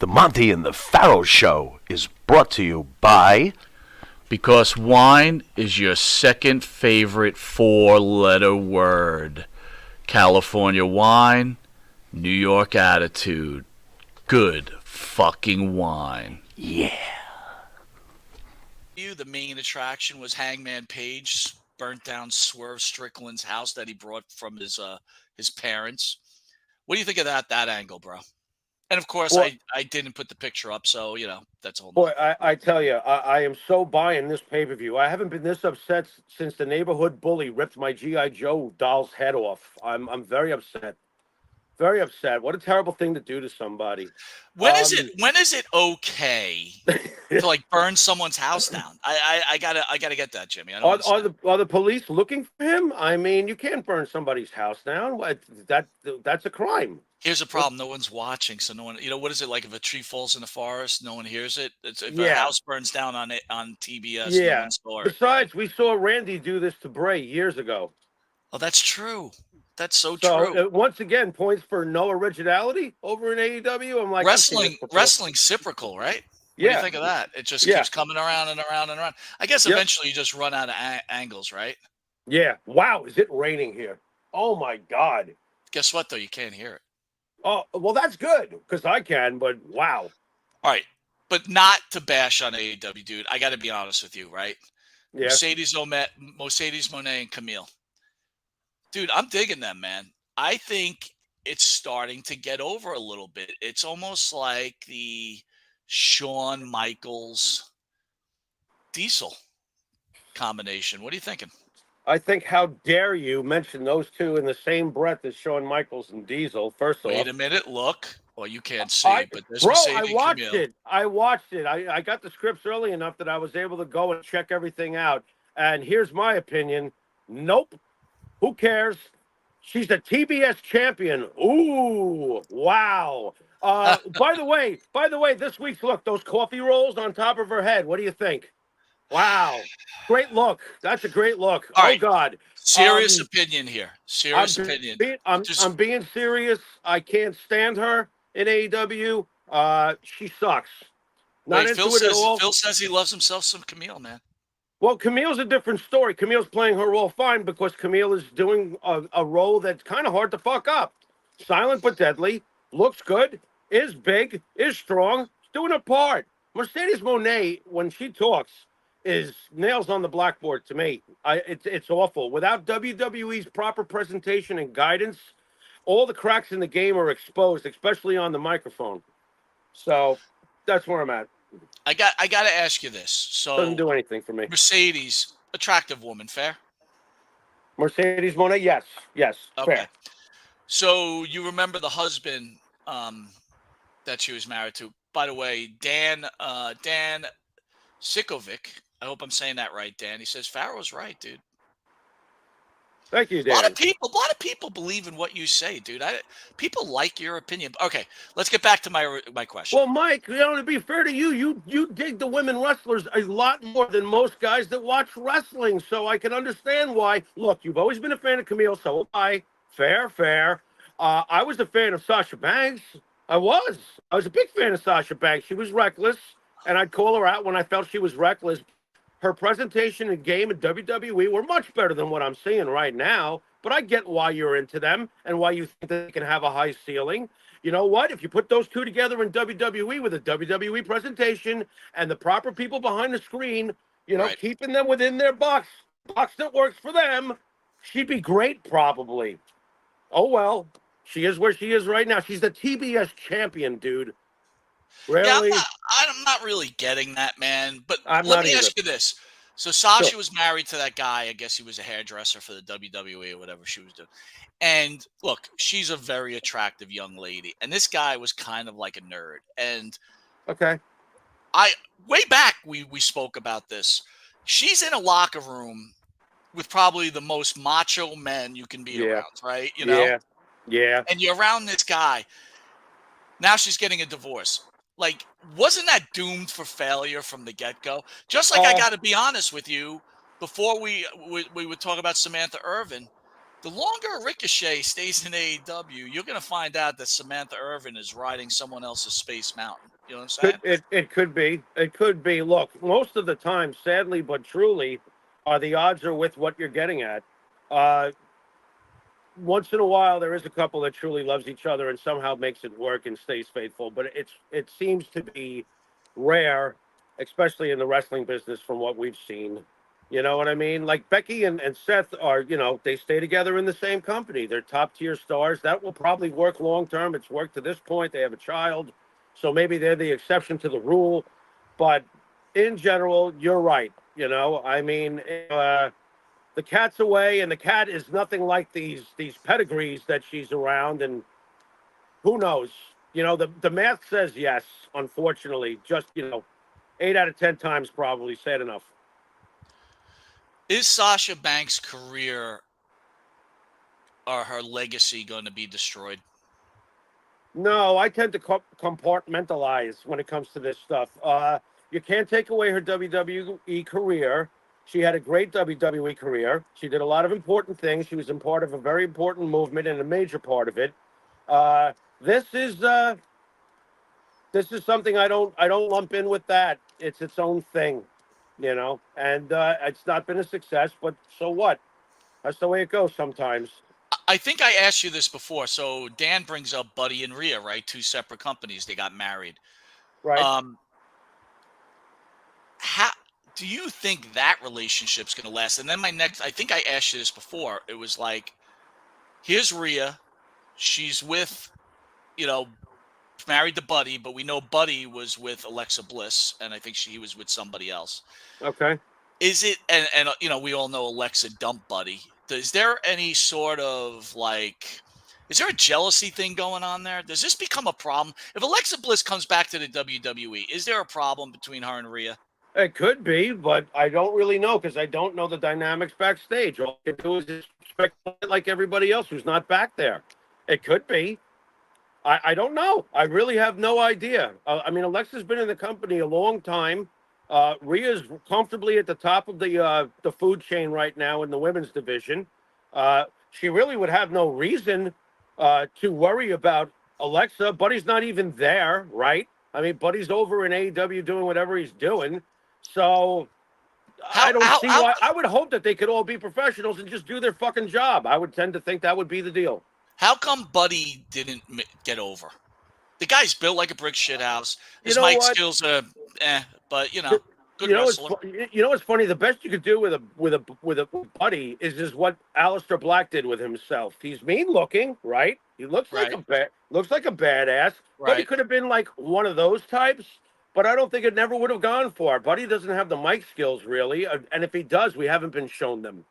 The Monty and the Pharaoh Show is brought to you by... Because wine is your second favorite four-letter word. California wine, New York attitude. Good fucking wine. Yeah. The main attraction was Hangman Page burnt down Swerve Strickland's house that he brought from his parents. What do you think of that angle, bro? And of course, Well, I didn't put the picture up, so that's a whole. boy, I tell you, I am so buying this pay-per-view. I haven't been this upset since the neighborhood bully ripped my G.I. Joe doll's head off. I'm very upset. Very upset. What a terrible thing to do to somebody. When is it okay to like burn someone's house down? I gotta get that, Jimmy. Are the police looking for him? I mean, you can't burn somebody's house down. That's a crime. Here's a problem: no one's watching, so no one. What is it like if a tree falls in the forest? No one hears it. If a house burns down on TBS, no one saw it. Besides, we saw Randy do this to Bray years ago. Oh, that's true. That's so true. Once again, points for no originality over in AEW. I'm like, wrestling's cyclical, right? What do you think of that? It just keeps coming around and around and around. I guess eventually you just run out of angles, right? Yeah. Wow. Is it raining here? Oh my God. Guess what though? You can't hear it. Oh, well, that's good because I can, but wow. All right. But not to bash on AEW, dude. I got to be honest with you, right? Yeah. Mercedes, Mone, and Kamille. Dude, I'm digging them, man. I think it's starting to get over a little bit. It's almost like the Shawn Michaels Diesel combination. What are you thinking? I think how dare you mention those two in the same breath as Shawn Michaels and Diesel. First off, wait a minute. Look. Well, you can't see, but there's Mercedes. I watched it. I got the scripts early enough that I was able to go and check everything out. And here's my opinion. Nope. Who cares? She's a TBS champion. Ooh, wow. By the way, this week's look, those coffee rolls on top of her head. What do you think? Wow. Great look. That's a great look. All right. God. Serious opinion here. Serious opinion. I'm being serious. I can't stand her in AEW. She sucks. Not into it at all. Phil says he loves himself some Camille, man. Well, Camille's a different story. Camille's playing her role fine because Camille is doing a role that's kind of hard to fuck up. Silent but deadly, looks good, is big, is strong, doing her part. Mercedes Moné, when she talks, is nails on the blackboard to me. It's awful. Without WWE's proper presentation and guidance, all the cracks in the game are exposed, especially on the microphone. So that's where I'm at. I got to ask you this. So doesn't do anything for me. Mercedes, attractive woman, fair? Mercedes Moné, yes, okay. Fair. So you remember the husband that she was married to? By the way, Dan Sikovic. I hope I'm saying that right, Dan. He says Pharaoh's right, dude. Thank you, Dan. A lot of people believe in what you say, dude. People like your opinion. Okay, let's get back to my question. Well, Mike, to be fair to you, you dig the women wrestlers a lot more than most guys that watch wrestling, so I can understand why. Look, you've always been a fan of Camille, so am I. Fair. I was a fan of Sasha Banks. I was a big fan of Sasha Banks. She was reckless, and I'd call her out when I felt she was reckless. Her presentation and game at WWE were much better than what I'm seeing right now, but I get why you're into them and why you think they can have a high ceiling. You know what? If you put those two together in WWE with a WWE presentation and the proper people behind the screen, keeping them within their box that works for them, she'd be great probably. Oh, well, she is where she is right now. She's the TBS champion, dude. Really? Yeah, I'm not really getting that, man. But let me ask you this. So Sasha was married to that guy. I guess he was a hairdresser for the WWE or whatever she was doing. And look, she's a very attractive young lady. And this guy was kind of like a nerd. And okay. Way back we spoke about this. She's in a locker room with probably the most macho men you can be around, right? Yeah. And you're around this guy. Now she's getting a divorce. Like, wasn't that doomed for failure from the get-go? Just like I got to be honest with you, before we would talk about Samantha Irvin, The longer Ricochet stays in AEW, you're going to find out that Samantha Irvin is riding someone else's Space Mountain. You know what I'm saying? It could be. It could be. Look, most of the time, sadly but truly, the odds are with what you're getting at. Uh, Once in a while, there is a couple that truly loves each other and somehow makes it work and stays faithful. But it seems to be rare, especially in the wrestling business, from what we've seen. You know what I mean? Like Becky and Seth are, they stay together in the same company. They're top tier stars. That will probably work long term. It's worked to this point. They have a child. So maybe they're the exception to the rule. But in general, you're right. I mean, the cat's away, and the cat is nothing like these pedigrees that she's around, and who knows? The math says yes, unfortunately. Just 8 out of 10 times probably sad enough. Is Sasha Banks' career or her legacy going to be destroyed? No, I tend to compartmentalize when it comes to this stuff. You can't take away her WWE career. She had a great WWE career. She did a lot of important things. She was in part of a very important movement and a major part of it. This is something I don't lump in with that. It's its own thing, and it's not been a success. But so what? That's the way it goes sometimes. I think I asked you this before. So Dan brings up Buddy and Rhea, right? Two separate companies. They got married. Right. How do you think that relationship's going to last? And then I think I asked you this before. It was like, here's Rhea. She's with, married to Buddy, but we know Buddy was with Alexa Bliss, and I think he was with somebody else. Okay. Is it, and we all know Alexa dumped Buddy. Is there any sort of is there a jealousy thing going on there? Does this become a problem? If Alexa Bliss comes back to the WWE, is there a problem between her and Rhea? It could be, but I don't really know because I don't know the dynamics backstage. All I can do is just speculate like everybody else who's not back there. It could be. I don't know. I really have no idea. I mean, Alexa's been in the company a long time. Rhea's comfortably at the top of the food chain right now in the women's division. She really would have no reason to worry about Alexa. Buddy's not even there, right? I mean, Buddy's over in AEW doing whatever he's doing. So I don't see why. I would hope that they could all be professionals and just do their fucking job. I would tend to think that would be the deal. How come Buddy didn't get over? The guy's built like a brick shithouse. His mic skills are but good wrestler. What's funny? The best you could do with a Buddy is what Aleister Black did with himself. He's mean looking, right? He looks like a badass. Right. Buddy could have been like one of those types, but I don't think it never would have gone far. Buddy doesn't have the mic skills really, and if he does, we haven't been shown them.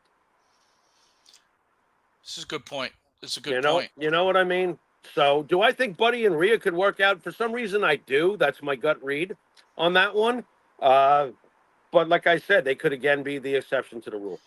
This is a good point. It's a good point. You know what I mean? So, do I think Buddy and Rhea could work out? For some reason, I do. That's my gut read on that one. But like I said, they could again be the exception to the rule.